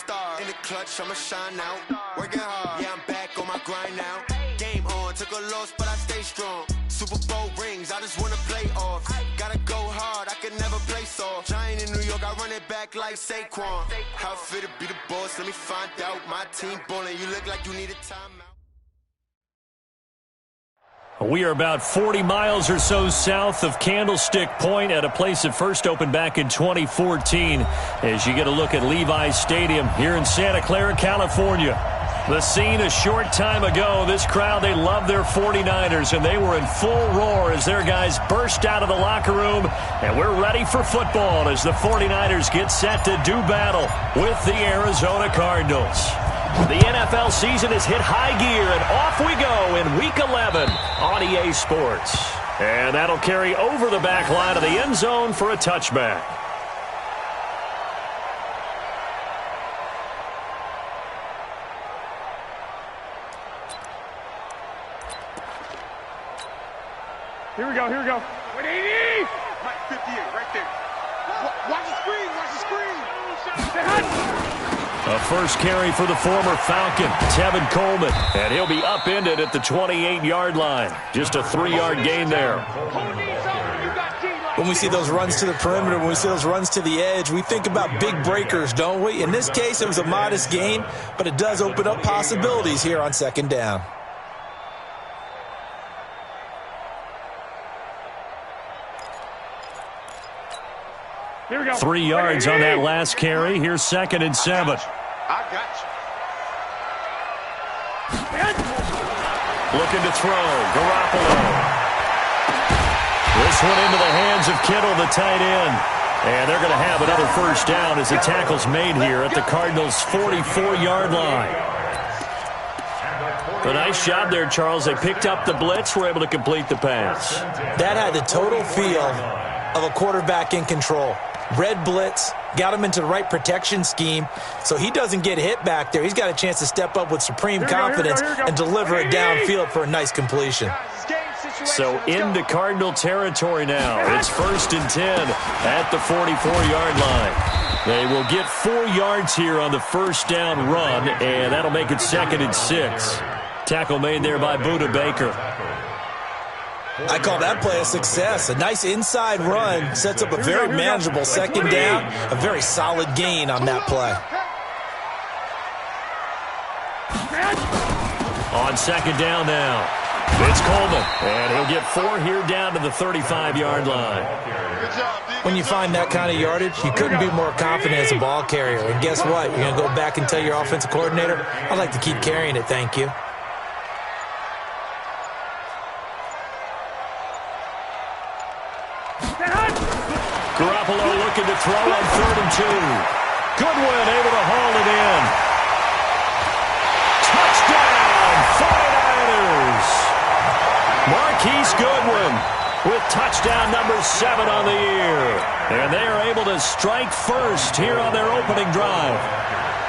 star. In the clutch, I'ma shine out. Working hard, yeah, I'm back on my grind now. Game on, took a loss, but I stay strong. Super Bowl rings, I just wanna play off. Gotta go hard, I can never play soft. Giant in New York, I run it back like Saquon. How it feel to be the boss, let me find out. My team ballin', you look like you need a timeout. We are about 40 miles or so south of Candlestick Point at a place that first opened back in 2014 as you get a look at Levi's Stadium here in Santa Clara, California. The scene a short time ago, this crowd, they love their 49ers, and they were in full roar as their guys burst out of the locker room, and we're ready for football as the 49ers get set to do battle with the Arizona Cardinals. The NFL season has hit high gear, and off we go in Week 11 on EA Sports. And that'll carry over the back line of the end zone for a touchback. Here we go, here we go. 180! Right, 58, right there. Watch the screen, watch the screen. Stay hot. A first carry for the former Falcon, Tevin Coleman, and he'll be upended at the 28-yard line. Just a 3-yard gain there. When we see those runs to the perimeter, when we see those runs to the edge, we think about big breakers, don't we? In this case, it was a modest gain, but it does open up possibilities here on second down. Here we go. 3 yards on that last carry. Here's 2nd and 7. I got you. Looking to throw. Garoppolo. This one into the hands of Kittle, the tight end. And they're going to have another first down as the tackle's made here at the Cardinals' 44-yard line. A nice job there, Charles. They picked up the blitz, were able to complete the pass. That had the total feel of a quarterback in control. Red blitz, got him into the right protection scheme, so he doesn't get hit back there. He's got a chance to step up with supreme confidence and deliver it downfield for a nice completion. So into Cardinal territory now. It's 1st and 10 at the 44-yard line. They will get 4 yards here on the first down run, and that'll make it 2nd and 6. Tackle made there by Budda Baker. I call that play a success. A nice inside run sets up a very manageable second down, a very solid gain on that play. On second down now, it's Coleman, and he'll get 4 here down to the 35-yard line. When you find that kind of yardage, you couldn't be more confident as a ball carrier. And guess what? You're going to go back and tell your offensive coordinator, I'd like to keep carrying it, thank you. Garoppolo looking to throw on 3rd and 2. Goodwin able to haul it in. Touchdown, 49ers! Marquise Goodwin with touchdown number 7 on the year. And they are able to strike first here on their opening drive.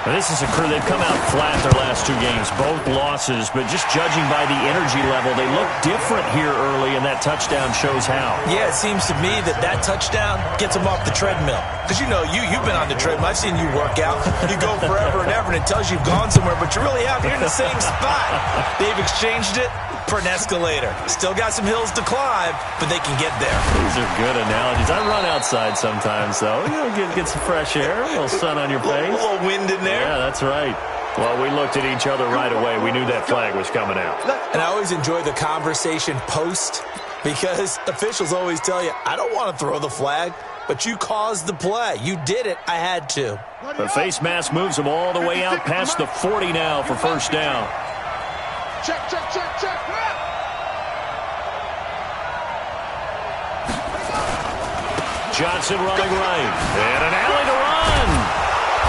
Now, this is a crew, they've come out flat their last 2 games, both losses, but just judging by the energy level, they look different here early, and that touchdown shows how. Yeah, it seems to me that touchdown gets them off the treadmill. Because, you know, you've been on the treadmill. I've seen you work out. You go forever and ever, and it tells you you've gone somewhere, but you really have. You're in the same spot. They've exchanged it for an escalator. Still got some hills to climb, but they can get there. These are good analogies. I run outside sometimes, though. You know, get some fresh air, a little sun on your face. A little wind in there. Yeah, that's right. Well, we looked at each other right away. We knew that flag was coming out. And I always enjoy the conversation post because officials always tell you, I don't want to throw the flag, but you caused the play. You did it. I had to. The face mask moves them all the way out past the 40 now for first down. Check, check, check, check. Johnson running right. And an alley to run.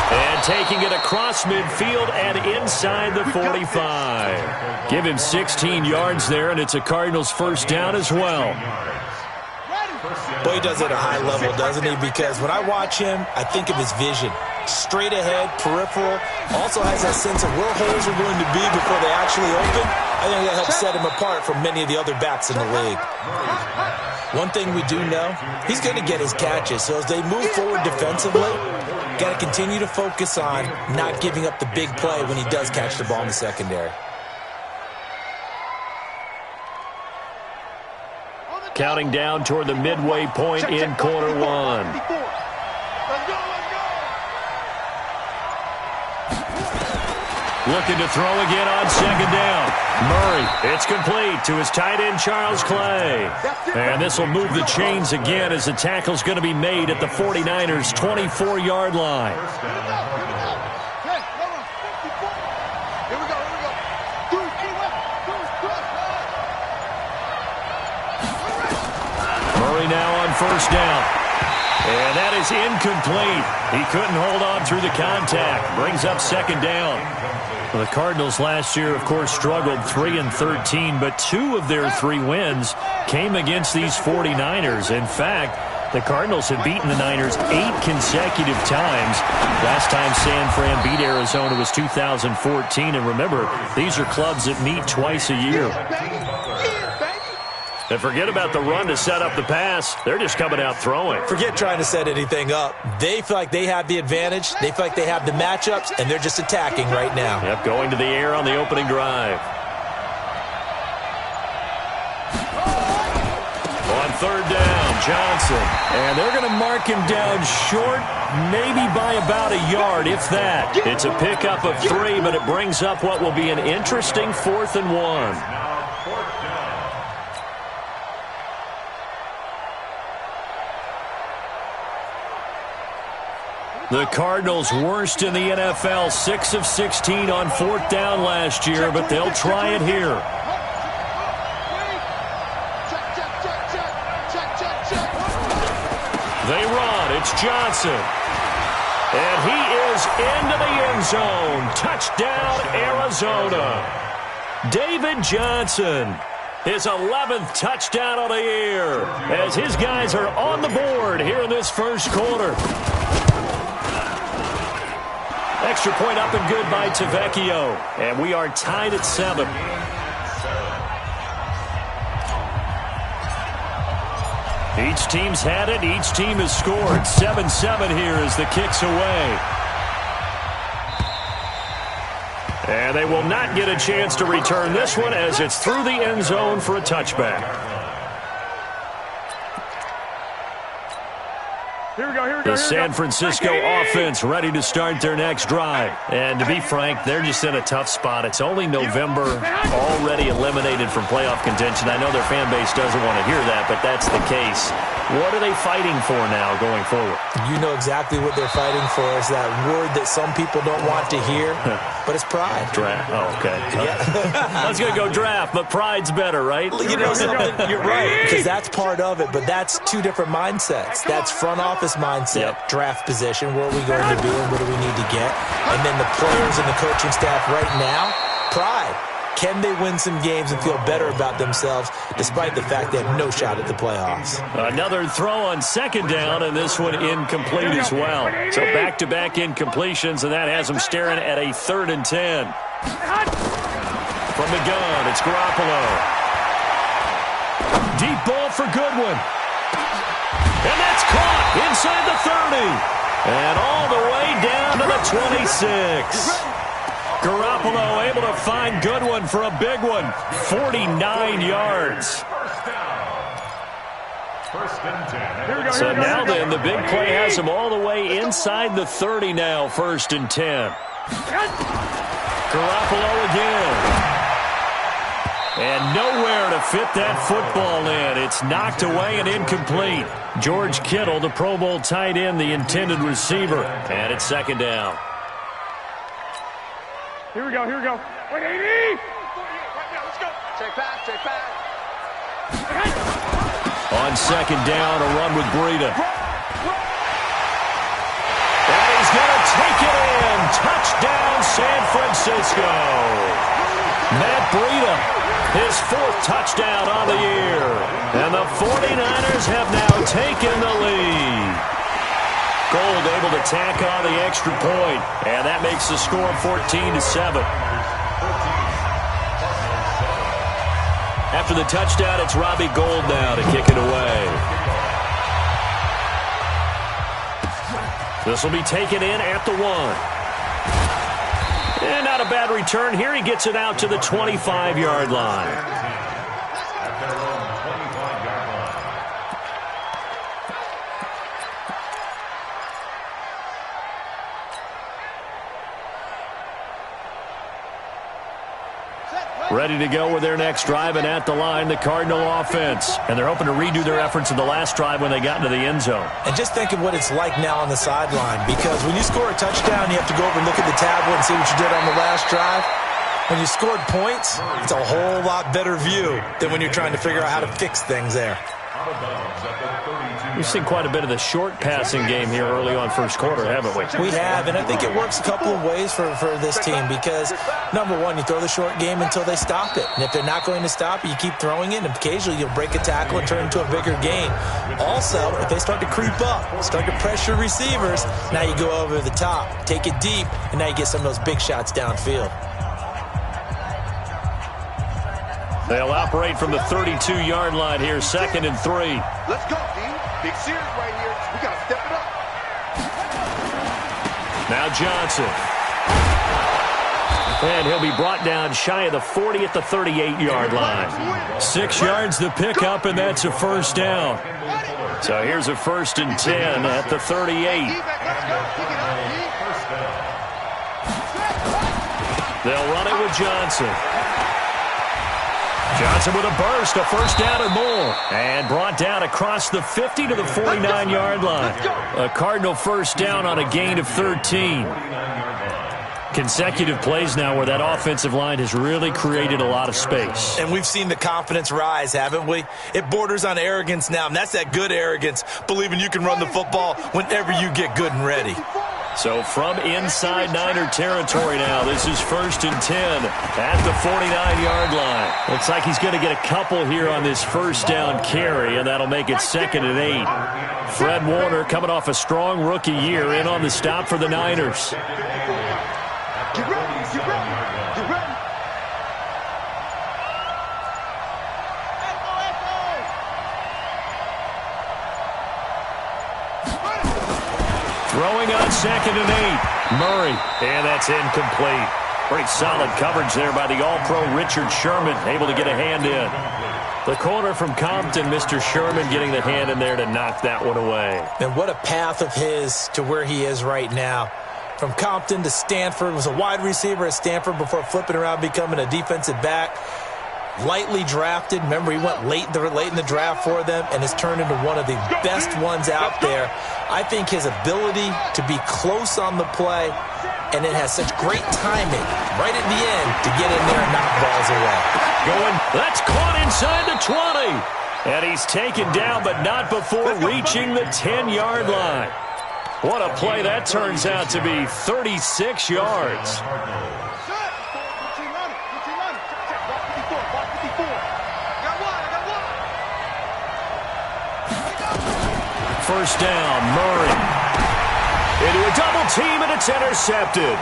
And taking it across midfield and inside the 45. Give him 16 yards there, and it's a Cardinals first down as well. Boy, he does it at a high level, doesn't he? Because when I watch him, I think of his vision. Straight ahead, peripheral. Also has that sense of where holes are going to be before they actually open. I think that helps set him apart from many of the other backs in the league. One thing we do know, he's going to get his catches. So as they move forward defensively, Got to continue to focus on not giving up the big play when he does catch the ball in the secondary. Counting down toward the midway point in quarter one. Looking to throw again on second down. Murray, it's complete to his tight end, Charles Clay. And this will move the chains again as the tackle's going to be made at the 49ers' 24-yard line. Murray now on first down. And that is incomplete. He couldn't hold on through the contact. Brings up second down. Well, the Cardinals last year, of course, struggled 3-13, but 2 of their 3 wins came against these 49ers. In fact, the Cardinals have beaten the Niners 8 consecutive times. Last time San Fran beat Arizona was 2014. And remember, these are clubs that meet twice a year. And forget about the run to set up the pass. They're just coming out throwing. Forget trying to set anything up. They feel like they have the advantage. They feel like they have the matchups, and they're just attacking right now. Yep, going to the air on the opening drive. On third down, Johnson. And they're going to mark him down short, maybe by about a yard, if that. It's a pickup of 3, but it brings up what will be an interesting 4th and 1. The Cardinals worst in the NFL, 6 of 16 on 4th down last year, but they'll try it here. They run. It's Johnson. And he is into the end zone. Touchdown, Arizona. David Johnson. His 11th touchdown of the year as his guys are on the board here in this first quarter. Extra point up and good by Tavecchio. And we are tied at 7. Each team's had it. Each team has scored. 7-7 here as the kick's away. And they will not get a chance to return this one as it's through the end zone for a touchback. The San Francisco offense ready to start their next drive. And to be frank, they're just in a tough spot. It's only November, already eliminated from playoff contention. I know their fan base doesn't want to hear that, but that's the case. What are they fighting for now going forward? You know exactly what they're fighting for. Is that word that some people don't want to hear, but it's pride. Draft. Oh, okay. Yeah. I was going to go draft, but pride's better, right? You know something? You're right, because that's part of it, but that's 2 different mindsets. That's front office mindset, draft position, where are we going to be and what do we need to get? And then the players and the coaching staff right now, pride. Can they win some games and feel better about themselves despite the fact they have no shot at the playoffs? Another throw on second down, and this one incomplete as well. So back-to-back incompletions, and that has them staring at a 3rd and 10. From the gun, it's Garoppolo. Deep ball for Goodwin. And that's caught inside the 30. And all the way down to the 26. Garoppolo able to find Goodwin for a big one. 49 yards. So now then, the big play has him all the way inside the 30 now. 1st and 10. Garoppolo again. And nowhere to fit that football in. It's knocked away and incomplete. George Kittle, the Pro Bowl tight end, the intended receiver. And it's 2nd down. Here we go, here we go. 180! Let's go. Check back. On 2nd down, a run with Breida. And he's going to take it in. Touchdown, San Francisco. Matt Breida, his 4th touchdown on the year. And the 49ers have now taken the lead. Gold able to tack on the extra point, and that makes the score 14-7. After the touchdown, it's Robbie Gould now to kick it away. This will be taken in at the 1. And not a bad return here. He gets it out to the 25-yard line. Ready to go with their next drive, and at the line, the Cardinal offense. And they're hoping to redo their efforts in the last drive when they got into the end zone. And just think of what it's like now on the sideline, because when you score a touchdown, you have to go over and look at the tablet and see what you did on the last drive. When you scored points, it's a whole lot better view than when you're trying to figure out how to fix things there. We've seen quite a bit of the short passing game here early on first quarter, haven't we? We have, and I think it works a couple of ways for this team because, number one, you throw the short game until they stop it. And if they're not going to stop it, you keep throwing it, and occasionally you'll break a tackle and turn it into a bigger gain. Also, if they start to creep up, start to pressure receivers, now you go over the top, take it deep, and now you get some of those big shots downfield. They'll operate from the 32-yard line here, 2nd and 3. Let's go, D. Big series right here. We got to step it up. Now Johnson. And he'll be brought down shy of the 40 at the 38-yard line. 6 yards the pickup, and that's a first down. So here's a 1st and 10 at the 38. They'll run it with Johnson. Johnson with a burst, a first down and more. And brought down across the 50 to the 49-yard line. A Cardinal first down on a gain of 13. Consecutive plays now where that offensive line has really created a lot of space. And we've seen the confidence rise, haven't we? It borders on arrogance now, and that's that good arrogance, believing you can run the football whenever you get good and ready. So from inside Niner territory now, this is 1st and 10 at the 49-yard line. Looks like he's going to get a couple here on this first down carry, and that'll make it 2nd and 8. Fred Warner coming off a strong rookie year in on the stop for the Niners. Get ready, get ready, get ready. Throwing on 2nd and 8. Murray. And that's incomplete. Pretty solid coverage there by the All-Pro Richard Sherman. Able to get a hand in. The corner from Compton, Mr. Sherman, getting the hand in there to knock that one away. And what a path of his to where he is right now. From Compton to Stanford, was a wide receiver at Stanford before flipping around, becoming a defensive back. Lightly drafted. Remember, he went late in the draft for them and has turned into one of the best ones out there. I think his ability to be close on the play, and it has such great timing right at the end to get in there and knock balls away. That's caught inside the 20. And he's taken down, but not before reaching the 10-yard line. What a play that turns out to be, 36 yards. First down, Murray. Into a double team, and it's intercepted.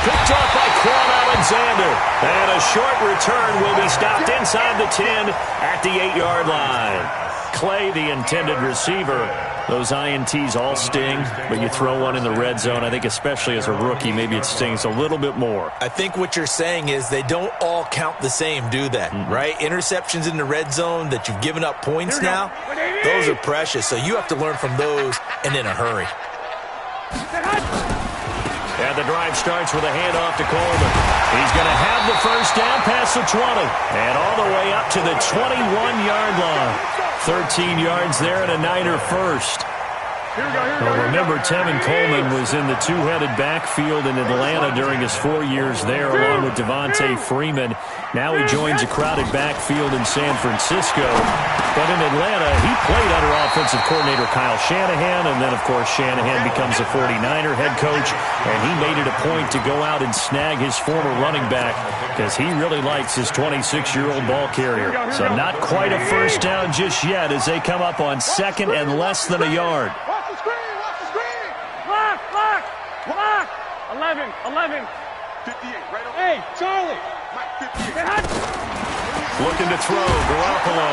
Picked off by Quan Alexander. And a short return will be stopped inside the 10 at the 8-yard line. Clay, the intended receiver. Those INTs all sting, but you throw one in the red zone, I think especially as a rookie, maybe it stings a little bit more. I think what you're saying is they don't all count the same, do they? Right? Interceptions in the red zone that you've given up points now, those are precious. So you have to learn from those and in a hurry. And the drive starts with a handoff to Coleman. He's going to have the first down past the 20 and all the way up to the 21-yard line. 13 yards there and a Niner first. Well, remember, Tevin Coleman was in the two-headed backfield in Atlanta during his 4 years there, along with Devontae Freeman. Now he joins a crowded backfield in San Francisco. But in Atlanta, he played under offensive coordinator Kyle Shanahan, and then, of course, Shanahan becomes a 49er head coach, and he made it a point to go out and snag his former running back because he really likes his 26-year-old ball carrier. So not quite a first down just yet as they come up on 2nd and less than a yard. Block! 11. 58, right over. Hey, Charlie! Looking to throw, Garoppolo.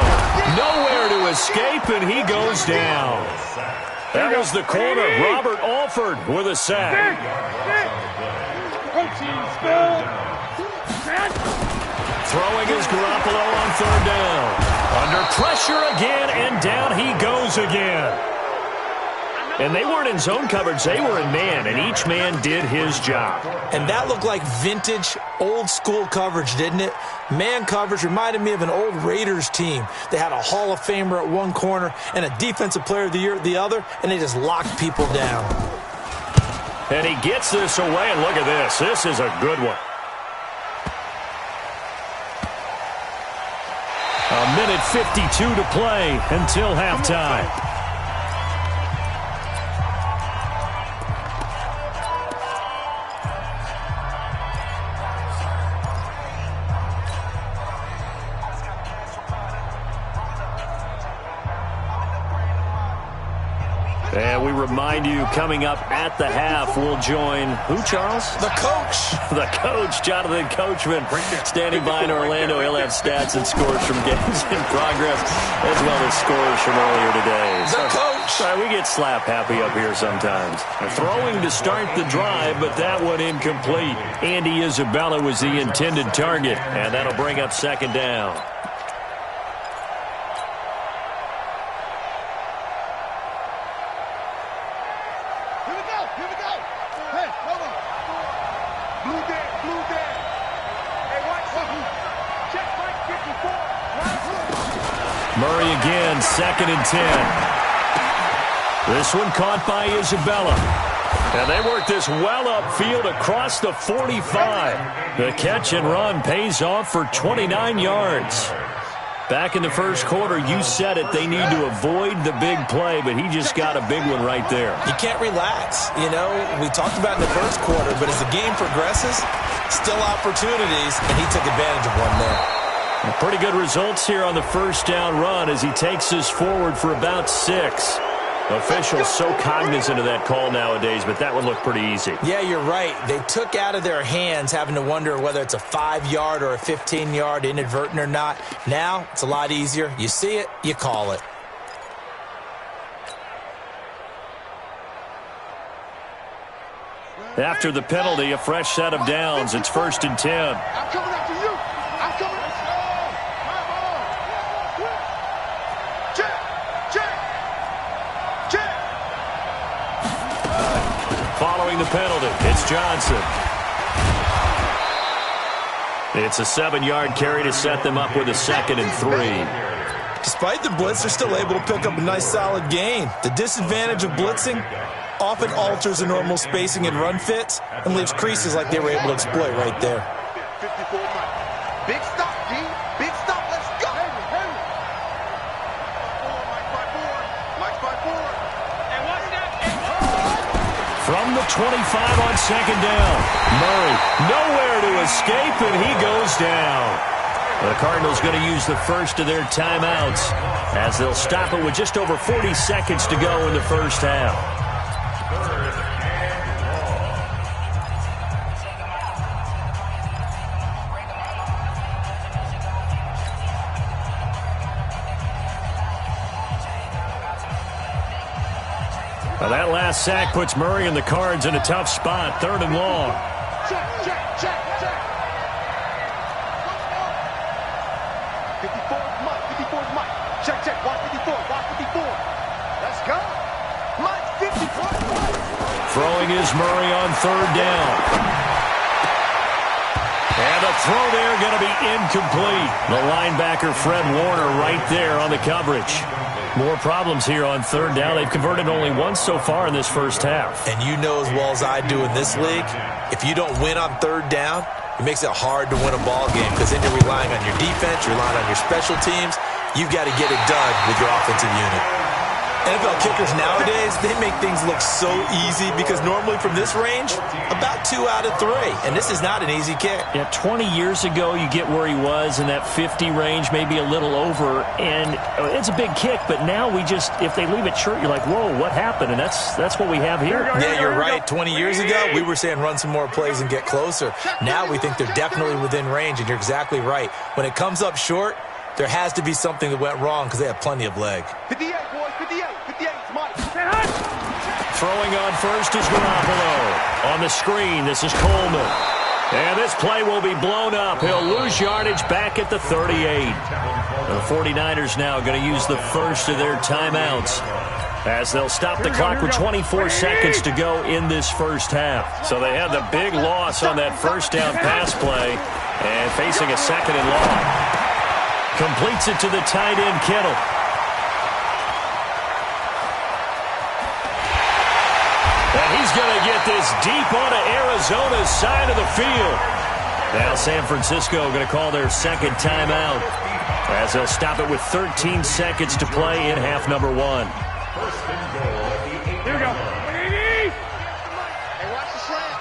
Nowhere to escape, and he goes down. That was the corner. Robert Alford with a sack. Throwing is Garoppolo on third down. Under pressure again, and down he goes again. And they weren't in zone coverage. They were in man, and each man did his job. And that looked like vintage, old-school coverage, didn't it? Man coverage reminded me of an old Raiders team. They had a Hall of Famer at one corner and a Defensive Player of the Year at the other, and they just locked people down. And he gets this away, and look at this. This is a good one. A minute 52 to play until halftime. And we remind you, coming up at the half, we'll join who, Charles? The coach. The coach, Jonathan Coachman, standing by in Orlando. He'll have stats and scores from games in progress, as well as scores from earlier today. The coach. Sorry, we get slap happy up here sometimes. Throwing to start the drive, but that one incomplete. Andy Isabella was the intended target, and that'll bring up second down. Murray again, 2nd and 10. This one caught by Isabella. And they work this well upfield across the 45. The catch and run pays off for 29 yards. Back in the first quarter, you said it, they need to avoid the big play, but he just got a big one right there. You can't relax. You know, we talked about in the first quarter, but as the game progresses, still opportunities, and he took advantage of one there. Pretty good results here on the first down run as he takes us forward for about 6. Officials so cognizant of that call nowadays, but that one looked pretty easy. Yeah, you're right. They took out of their hands having to wonder whether it's a 5-yard or a 15-yard inadvertent or not. Now, it's a lot easier. You see it, you call it. After the penalty, a fresh set of downs. It's 1st and 10. I'm coming after you. I'm coming. Following the penalty, it's Johnson. It's a 7-yard carry to set them up with a 2nd and 3. Despite the blitz, they're still able to pick up a nice solid gain. The disadvantage of blitzing often alters the normal spacing and run fits and leaves creases like they were able to exploit right there. 54 big stop, D. Big stop. Let's go. Mike's by 4. And watch that. From the 25 on 2nd down. Murray nowhere to escape, and he goes down. The Cardinals going to use the first of their timeouts as they'll stop it with just over 40 seconds to go in the first half. Now that last sack puts Murray and the Cards in a tough spot, 3rd and long. Check. 54 is Mike. Check. Watch 54. Let's go. Mike, 54. Throwing is Murray on 3rd down. And the throw there going to be incomplete. The linebacker, Fred Warner, right there on the coverage. More problems here on 3rd down. They've converted only once so far in this first half. And you know as well as I do in this league, if you don't win on 3rd down, it makes it hard to win a ball game because then you're relying on your defense, you're relying on your special teams. You've got to get it done with your offensive unit. NFL kickers nowadays, they make things look so easy because normally from this range, about 2 out of 3. And this is not an easy kick. Yeah, 20 years ago, you get where he was in that 50 range, maybe a little over, and it's a big kick, but now we just, if they leave it short, you're like, whoa, what happened? And that's what we have here. Yeah, you're right. 20 years ago, we were saying run some more plays and get closer. Now we think they're definitely within range, and you're exactly right. When it comes up short, there has to be something that went wrong because they have plenty of leg. 58, boys, 58, Mike. Throwing on first is Garoppolo. On the screen, this is Coleman. And this play will be blown up. He'll lose yardage back at the 38. The 49ers now going to use the first of their timeouts as they'll stop the clock with 24 seconds to go in this first half. So they had the big loss on that first down pass play and facing a second and long. Completes it to the tight end, Kittle. And he's going to get this deep onto Arizona's side of the field. Now San Francisco going to call their second timeout as they'll stop it with 13 seconds to play in half number one. Here we go. Hey, watch the slant.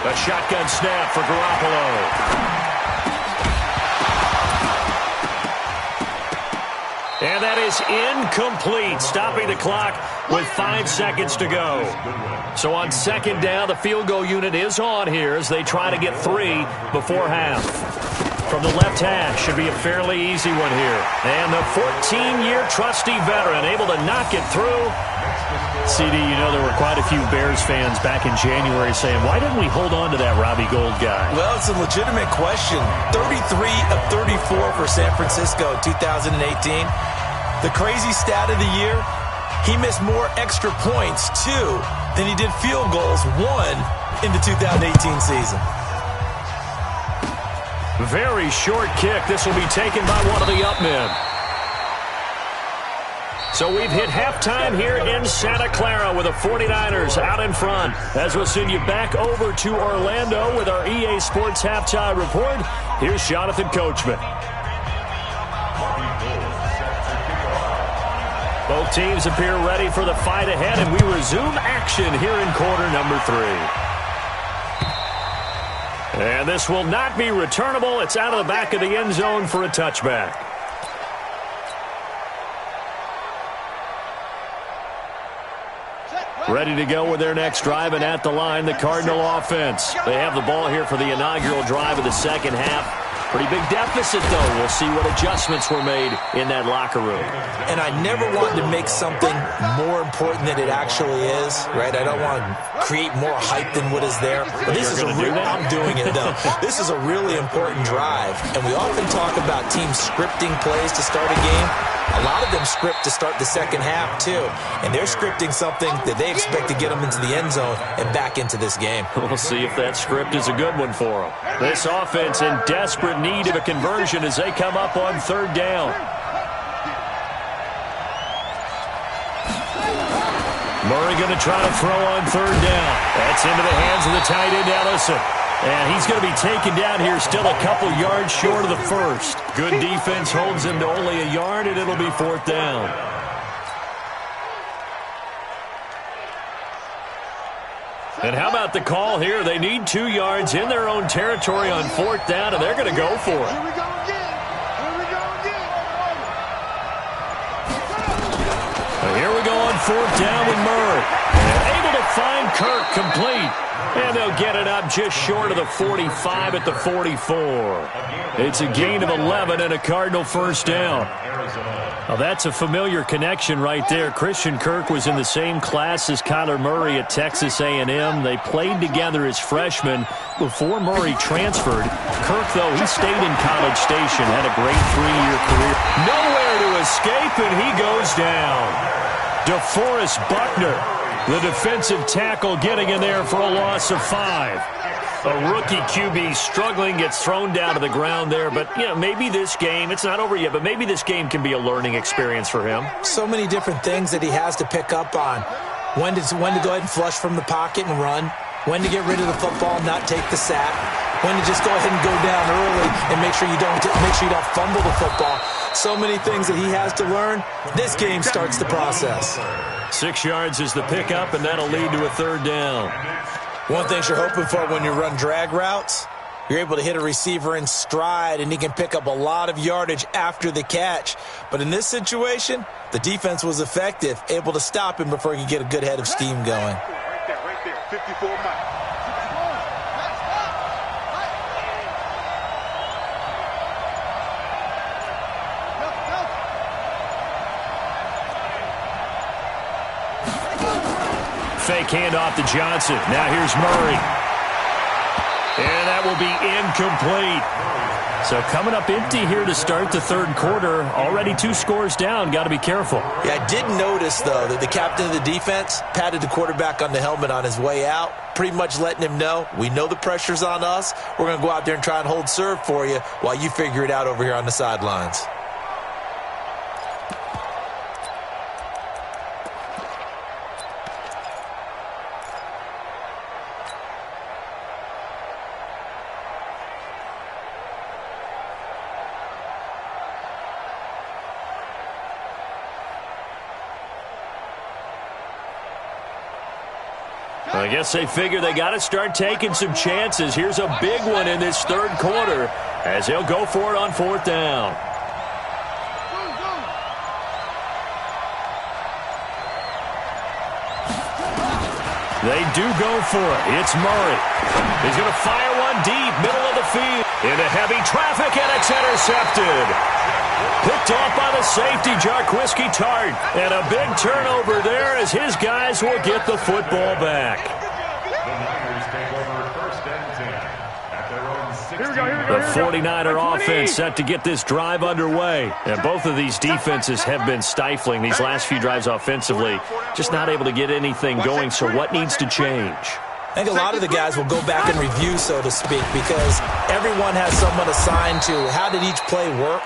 A shotgun snap for Garoppolo. And that is incomplete, stopping the clock with 5 seconds to go. So on second down, the field goal unit is on here as they try to get 3 before half. From the left hash, should be a fairly easy one here. And the 14-year trusty veteran able to knock it through. CD, you know there were quite a few Bears fans back in January saying, why didn't we hold on to that Robbie Gould guy? Well, it's a legitimate question. 33 of 34 for San Francisco 2018. The crazy stat of the year, he missed more extra points, 2, than he did field goals, 1 in the 2018 season. Very short kick. This will be taken by one of the up men. So we've hit halftime here in Santa Clara with the 49ers out in front. As we'll send you back over to Orlando with our EA Sports Halftime Report, here's Jonathan Coachman. Both teams appear ready for the fight ahead, and we resume action here in quarter number 3. And this will not be returnable. It's out of the back of the end zone for a touchback. Ready to go with their next drive, and at the line, the Cardinal offense. They have the ball here for the inaugural drive of the second half. Pretty big deficit, though. We'll see what adjustments were made in that locker room. And I never want to make something more important than it actually is, right? I don't want to create more hype than what is there. But this is a real, I'm doing it, though. This is a really important drive. And we often talk about teams scripting plays to start a game. A lot of them script to start the second half, too. And they're scripting something that they expect to get them into the end zone and back into this game. We'll see if that script is a good one for them. This offense in desperate need of a conversion as they come up on third down. Murray going to try to throw on third down. That's into the hands of the tight end, Ellison. And he's going to be taken down here still a couple yards short of the first. Good defense holds him to only a yard, and it'll be fourth down. And how about the call here? They need 2 yards in their own territory on fourth down, and they're going to go for it. Here we go again. Here we go again. Here we go on fourth down with Murray. And able to find Kirk complete. And they'll get it up just short of the 45 at the 44. It's a gain of 11 and a Cardinal first down. Well, that's a familiar connection right there. Christian Kirk was in the same class as Kyler Murray at Texas A&M. They played together as freshmen before Murray transferred. Kirk, though, he stayed in College Station, had a great 3-year career. Nowhere to escape, and he goes down. DeForest Buckner, the defensive tackle, getting in there for a loss of 5. A rookie QB struggling, gets thrown down to the ground there. But, you know, maybe this game, it's not over yet, but maybe this game can be a learning experience for him. So many different things that he has to pick up on. When to go ahead and flush from the pocket and run. When to get rid of the football and not take the sack. When to just go ahead and go down early and make sure you don't fumble the football. So many things that he has to learn. This game starts the process. 6 yards is the pickup, and that'll lead to a third down. One thing you're hoping for when you run drag routes, you're able to hit a receiver in stride, and he can pick up a lot of yardage after the catch. But in this situation, the defense was effective, able to stop him before he could get a good head of steam going. Right there, 54 miles. fake handoff to Johnson. Now here's Murray. And that will be incomplete. So coming up empty here to start the third quarter. Already 2 scores down. Got to be careful. Yeah, I did notice, though, that the captain of the defense patted the quarterback on the helmet on his way out, pretty much letting him know, we know the pressure's on us. We're going to go out there and try and hold serve for you while you figure it out over here on the sidelines. I guess they figure they got to start taking some chances. Here's a big one in this third quarter as they'll go for it on 4th down. They do go for it. It's Murray. He's going to fire one deep, middle of the field. Into heavy traffic, and it's intercepted. Picked off by the safety, Jarquiski Tart. And a big turnover there as his guys will get the football back. The 49er offense set to get this drive underway. And both of these defenses have been stifling these last few drives offensively. Just not able to get anything going, so what needs to change? I think a lot of the guys will go back and review, so to speak, because everyone has someone assigned to how did each play work.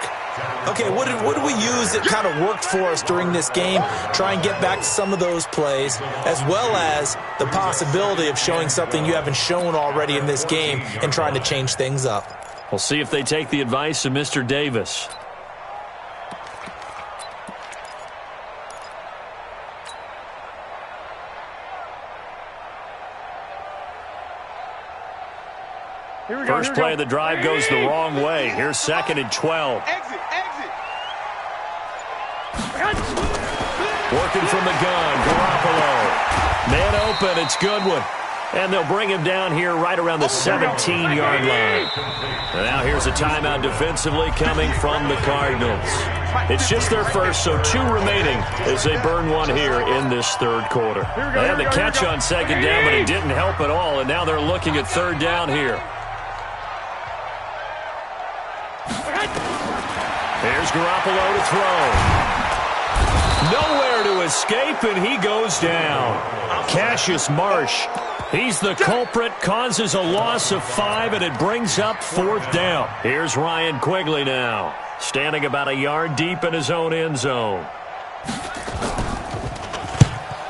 Okay, what did we use that kind of worked for us during this game? Try and get back to some of those plays, as well as the possibility of showing something you haven't shown already in this game and trying to change things up. We'll see if they take the advice of Mr. Davis. First play of the drive goes the wrong way. Here's 2nd and 12. Exit. Working from the gun, Garoppolo. Man open, it's Goodwin. And they'll bring him down here right around the 17-yard line. And now here's a timeout defensively coming from the Cardinals. It's just their first, so 2 remaining as they burn one here in this third quarter. They had the catch on 2nd down, but it didn't help at all, and now they're looking at 3rd down here. Here's Garoppolo to throw. Nowhere to escape, and he goes down. Cassius Marsh, he's the culprit, causes a loss of 5, and it brings up 4th down. Here's Ryan Quigley now, standing about a yard deep in his own end zone.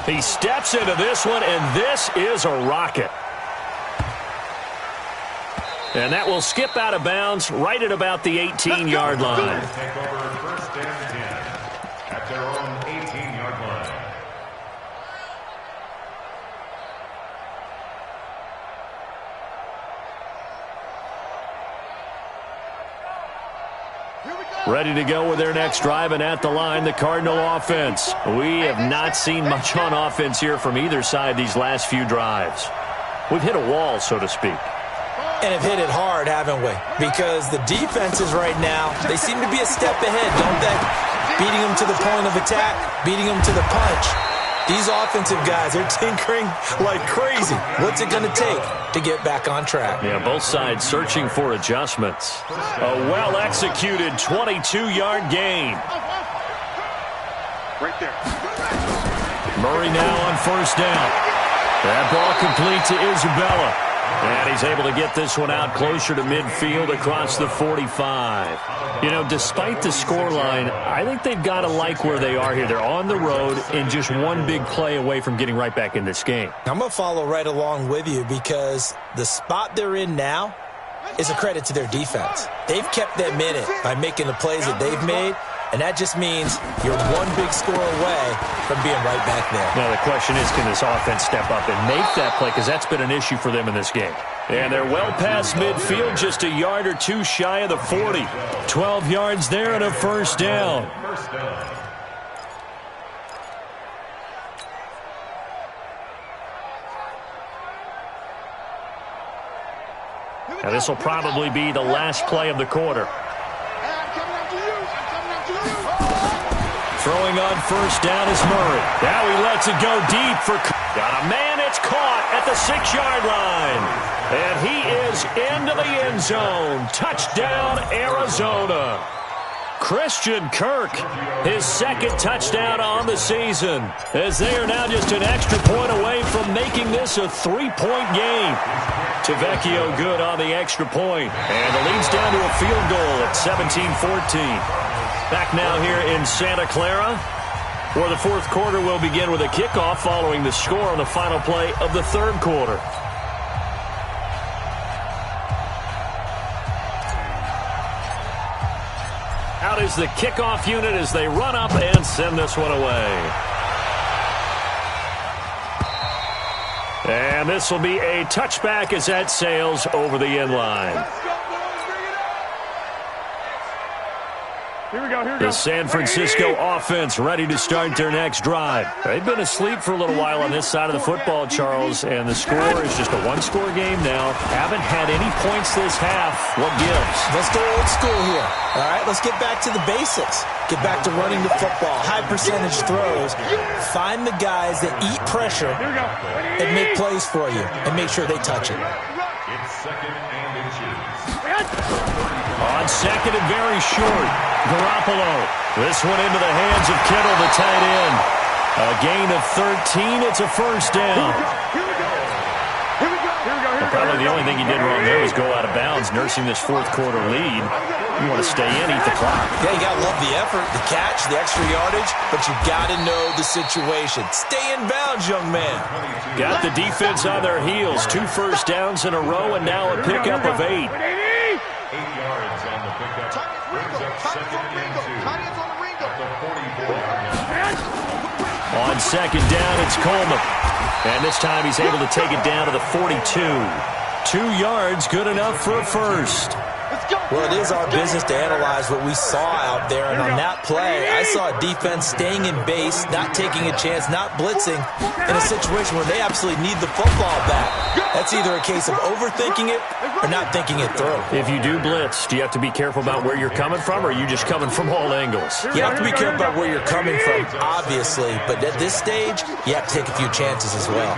He steps into this one, and this is a rocket. And that will skip out of bounds right at about the 18-yard line. Take over 1st and 10 at their own 18-yard line. Ready to go with their next drive, and at the line, the Cardinal offense. We have not seen much on offense here from either side these last few drives. We've hit a wall, so to speak. And have hit it hard, haven't we? Because the defenses right now, they seem to be a step ahead, don't they? Beating them to the point of attack, beating them to the punch. These offensive guys, they're tinkering like crazy. What's it going to take to get back on track? Yeah, both sides searching for adjustments. A well-executed 22-yard gain. Right there. Murray now on 1st down. That ball complete to Isabella. And he's able to get this one out closer to midfield across the 45. You know, despite the scoreline, I think they've got to like where they are here. They're on the road and just one big play away from getting right back in this game. I'm going to follow right along with you because the spot they're in now is a credit to their defense. They've kept them in it by making the plays that they've made, and that just means you're one big score away from being right back there. Now the question is, can this offense step up and make that play? Because that's been an issue for them in this game. And they're well past midfield, just a yard or 2 shy of the 40. 12 yards there and a 1st down. Now this will probably be the last play of the quarter. Throwing on 1st down is Murray. Now he lets it go deep for... Got a man, it's caught at the 6-yard line. And he is into the end zone. Touchdown, Arizona. Christian Kirk, his second touchdown on the season, as they are now just an extra point away from making this a 3-point game. Tavecchio good on the extra point, and the lead's down to a field goal at 17-14. Back now here in Santa Clara, where the fourth quarter will begin with a kickoff following the score on the final play of the third quarter. Out is the kickoff unit as they run up and send this one away. And this will be a touchback as that sails over the end line. Here we go, here we go. The San Francisco offense ready to start their next drive. They've been asleep for a little while on this side of the football, Charles, and the score is just a one-score game now. Haven't had any points this half. What gives? Let's go old school here. All right, let's get back to the basics. Get back to running the football, high percentage throws. Find the guys that eat pressure and make plays for you and make sure they touch it. It's second and inches. On second and very short, Garoppolo. This one into the hands of Kittle, the tight end. A gain of 13. It's a first down. Probably the only thing he did wrong there was go out of bounds, nursing this fourth quarter lead. You want to stay in, eat the clock. Yeah, you got to love the effort, the catch, the extra yardage, but you got to know the situation. Stay in bounds, young man. Got the defense on their heels. 2 first downs in a row, and now a pickup of 8. 8 yards on the pickup. Brings up second and 2. At the 44-yard line. On second down, it's Coleman. And this time he's able to take it down to the 42. 2 yards, good enough for a first. Well, it is our business to analyze what we saw out there, and on that play, I saw a defense staying in base, not taking a chance, not blitzing, in a situation where they absolutely need the football back. That's either a case of overthinking it or not thinking it through. If you do blitz, do you have to be careful about where you're coming from, or are you just coming from all angles? You have to be careful about where you're coming from, obviously, but at this stage, you have to take a few chances as well.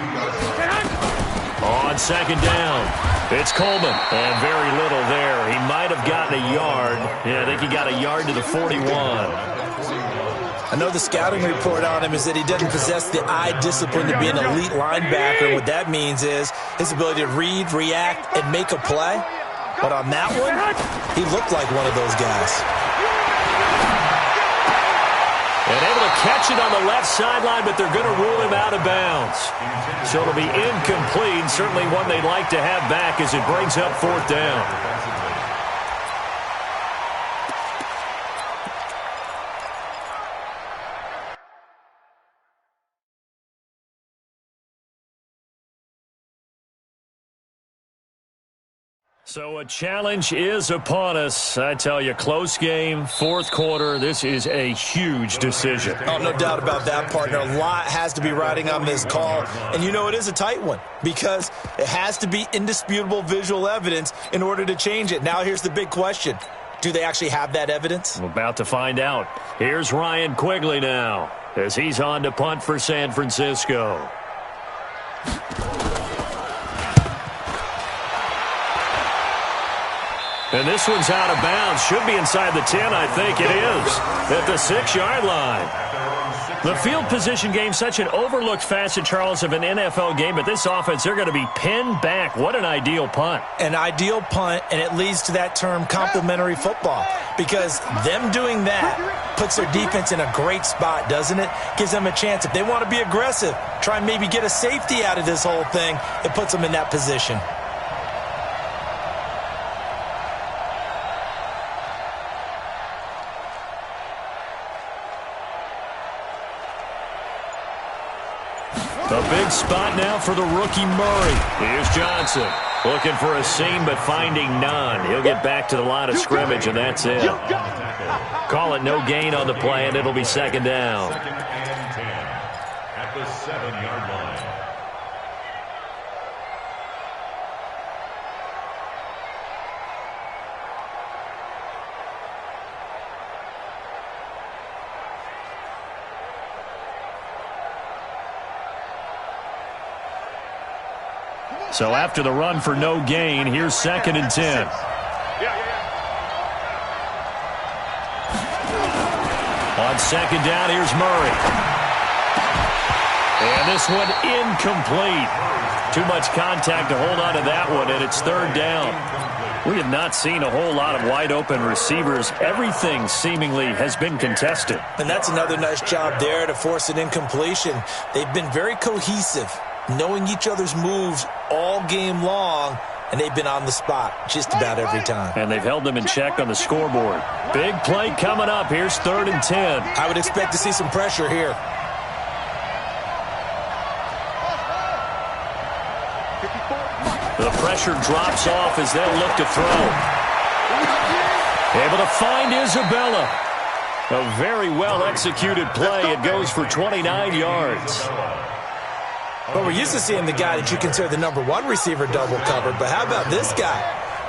On second down, it's Coleman, and very little there. He might have gotten a yard. Yeah, I think he got a yard to the 41. I know the scouting report on him is that he doesn't possess the eye discipline to be an elite linebacker. What that means is his ability to read, react, and make a play. But on that one, he looked like one of those guys. And able to catch it on the left sideline, but they're going to rule him out of bounds. So it'll be incomplete, certainly one they'd like to have back as it brings up fourth down. So a challenge is upon us. I tell you, close game, fourth quarter. This is a huge decision. Oh, no doubt about that, partner. A lot has to be riding on this call. And you know it is a tight one because it has to be indisputable visual evidence in order to change it. Now here's the big question. Do they actually have that evidence? I'm about to find out. Here's Ryan Quigley now as he's on to punt for San Francisco. And this one's out of bounds. Should be inside the 10, I think it is. At the 6-yard line. The field position game, such an overlooked facet, Charles, of an NFL game. But this offense, they're going to be pinned back. What an ideal punt. An ideal punt, and it leads to that term complementary football. Because them doing that puts their defense in a great spot, doesn't it? Gives them a chance. If they want to be aggressive, try and maybe get a safety out of this whole thing, it puts them in that position. A big spot now for the rookie Murray. Here's Johnson. Looking for a seam, but finding none. He'll get back to the line of scrimmage, and that's it. Call it no gain on the play, and it'll be second down. Second and 10 at the 7-yard line. So after the run for no gain, here's 2nd and 10. On 2nd down, here's Murray. And this one incomplete. Too much contact to hold on to that one, and it's 3rd down. We have not seen a whole lot of wide-open receivers. Everything seemingly has been contested. And that's another nice job there to force an incompletion. They've been very cohesive, knowing each other's moves all game long, and they've been on the spot just about every time. And they've held them in check on the scoreboard. Big play coming up. Here's 3rd and 10. I would expect to see some pressure here. The pressure drops off as they'll look to throw. Able to find Isabella. A very well-executed play. It goes for 29 yards. But we're used to seeing the guy that you consider the number 1 receiver double covered. But how about this guy?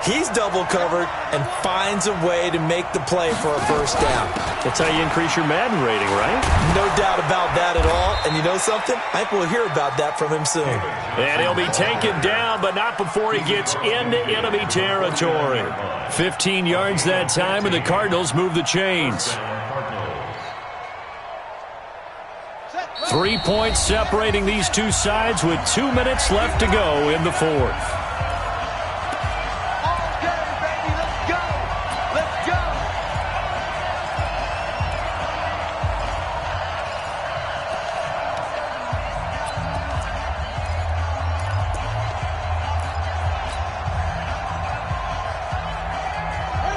He's double covered and finds a way to make the play for a 1st down. That's how you increase your Madden rating, right? No doubt about that at all. And you know something? I think we'll hear about that from him soon. And he'll be taken down, but not before he gets into enemy territory. 15 yards that time, and the Cardinals move the chains. 3 points separating these two sides with 2 minutes left to go in the 4th.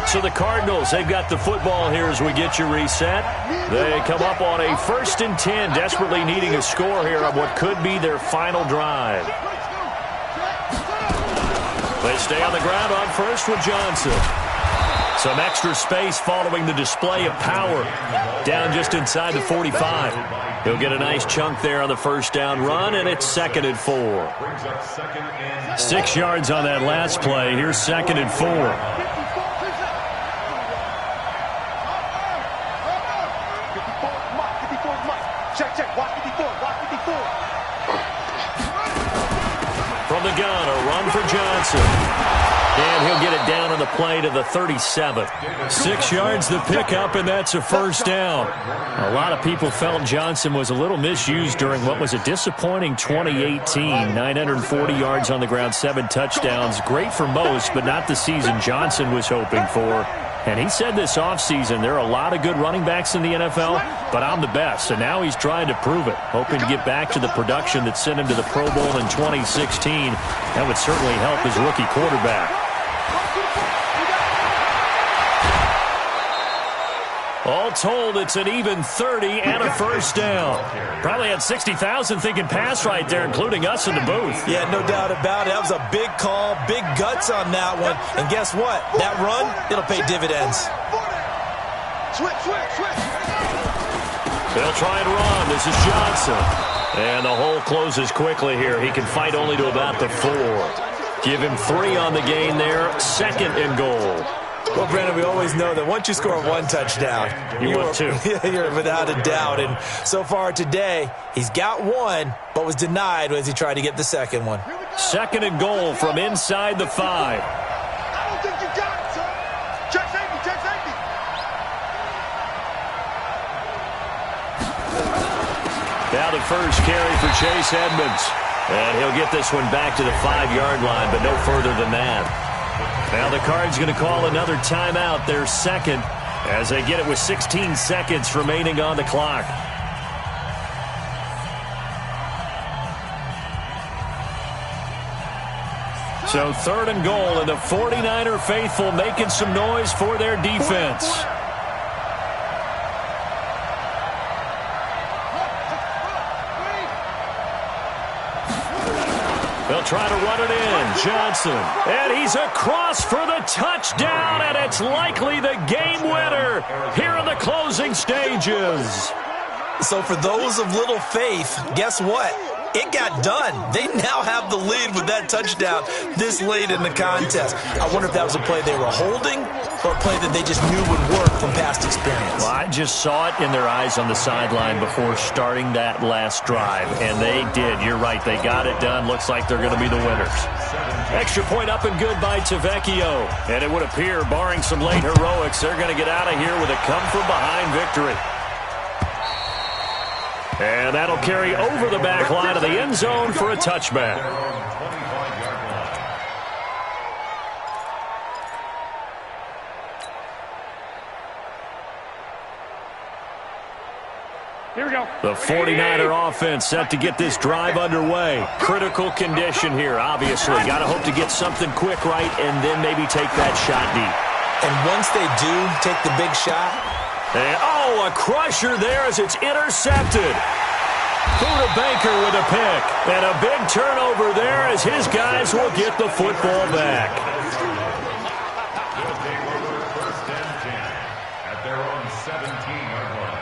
So the Cardinals, they've got the football here as we get you reset. They come up on a 1st and 10, desperately needing a score here on what could be their final drive. They stay on the ground on 1st with Johnson. Some extra space following the display of power. Down just inside the 45. He'll get a nice chunk there on the 1st down run, and it's 2nd and 4. 6 yards on that last play. Here's 2nd and 4. From the gun, a run for Johnson. And he'll get it down on the play to the 37. 6 yards the pickup, and that's a 1st down. A lot of people felt Johnson was a little misused during what was a disappointing 2018. 940 yards on the ground, 7 touchdowns. Great for most, but not the season Johnson was hoping for. And he said this offseason, there are a lot of good running backs in the NFL, but I'm the best. And now he's trying to prove it, hoping to get back to the production that sent him to the Pro Bowl in 2016. That would certainly help his rookie quarterback. All told, it's an even 30 and a 1st down. Probably had 60,000 thinking pass right there, including us in the booth. Yeah, no doubt about it. That was a big call, big guts on that one. And guess what? That run, it'll pay dividends. They'll try and run. This is Johnson. And the hole closes quickly here. He can fight only to about the 4. Give him 3 on the gain there. 2nd and goal. Well, Brandon, we always know that once you score 1 touchdown, you're 2. You're without a doubt. And so far today, he's got 1, but was denied as he tried to get the 2nd one. 2nd and goal from inside the 5. I don't think you got it, son. Check safety, check safety. Now the first carry for Chase Edmonds. And he'll get this one back to the 5-yard line, but no further than that. Now the Cards going to call another timeout, their 2nd, as they get it with 16 seconds remaining on the clock. So 3rd and goal, and the 49er faithful making some noise for their defense. They'll try to run it in. Johnson. And he's across for the touchdown, and it's likely the game winner here in the closing stages. So for those of little faith, guess what? it got done. They now have the lead with that touchdown this late in the contest. I wonder if that was a play they were holding or a play that they just knew would work from past experience. Well, I just saw it in their eyes on the sideline before starting that last drive, and they did. You're right. They got it done. Looks like they're going to be the winners. Extra point up and good by Tavecchio. And it would appear, barring some late heroics, they're going to get out of here with a come-from-behind victory. And that'll carry over the back line of the end zone for a touchback. Here we go. The 49er offense set to get this drive underway. Critical condition here, obviously. Got to hope to get something quick right and then maybe take that shot deep. And once they do take the big shot. And, oh, a crusher there as it's intercepted. Buda Baker with a pick. And a big turnover there as his guys will get the football back. First and 10 at their own 17-yard line.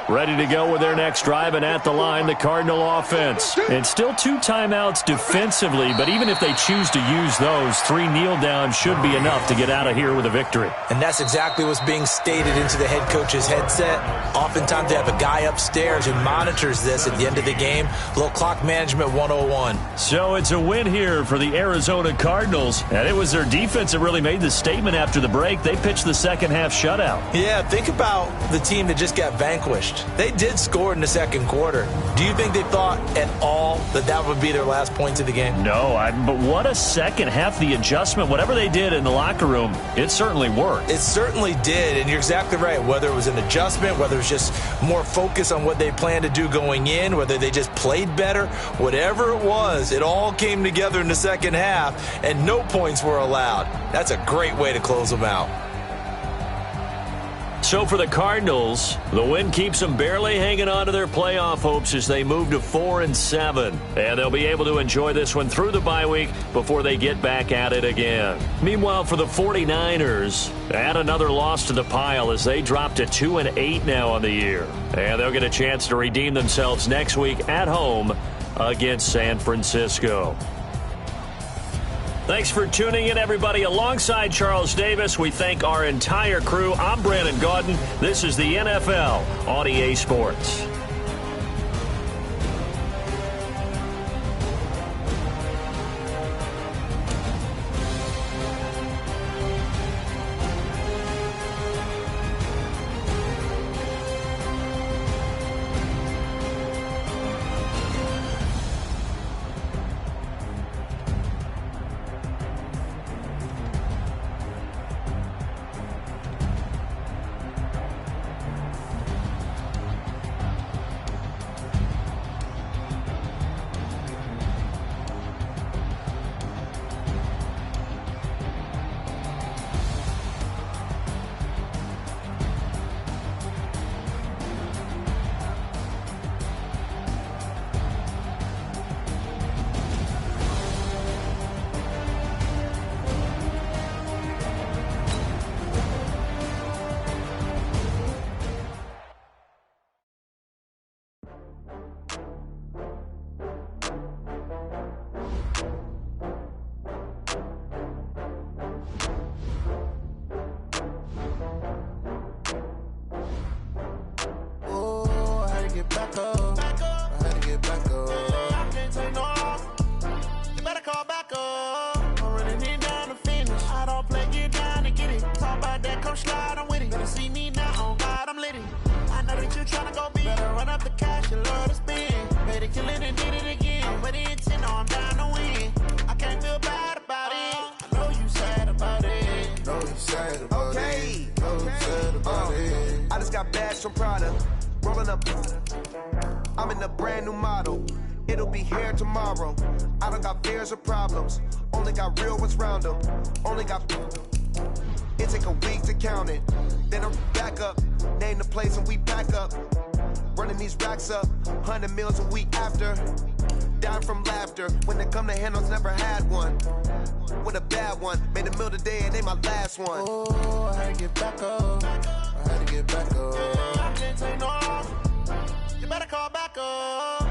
Ready to go with their next drive, and at the line, the Cardinal offense. And still 2 timeouts defensively, but even if they choose to use those, 3 kneel downs should be enough to get out of here with a victory. And that's exactly what's being stated into the head coach's headset. Oftentimes they have a guy upstairs who monitors this at the end of the game. A little clock management 101. So it's a win here for the Arizona Cardinals, and it was their defense that really made the statement after the break. They pitched the second-half shutout. Yeah, think about the team that just got vanquished. They did score in the second quarter. Do you think they thought at all that that would be their last points of the game? No, but what a second half. The adjustment, whatever they did in the locker room, it certainly worked. It certainly did, and you're exactly right. Whether it was an adjustment, whether it was just more focus on what they planned to do going in, whether they just played better, whatever it was, it all came together in the second half, and no points were allowed. That's a great way to close them out. So for the Cardinals, the win keeps them barely hanging on to their playoff hopes as they move to 4-7. And they'll be able to enjoy this one through the bye week before they get back at it again. Meanwhile, for the 49ers, add another loss to the pile as they drop to 2-8 now on the year. And they'll get a chance to redeem themselves next week at home against San Francisco. Thanks for tuning in, everybody. Alongside Charles Davis, we thank our entire crew. I'm Brandon Gaudin. This is the NFL on EA Sports. I'm in a brand new model. It'll be here tomorrow. I don't got fears or problems. Only got real ones round them. Only got... It take a week to count it. Then I'm back up. Name the place and we pack up. Running these racks up. 100 meals a week after. die from laughter. When they come to handles, never had one. With a bad one, made a meal today and ain't my last one. Oh, I had to get back up. I had to get back up. I can't take no. You better call back up.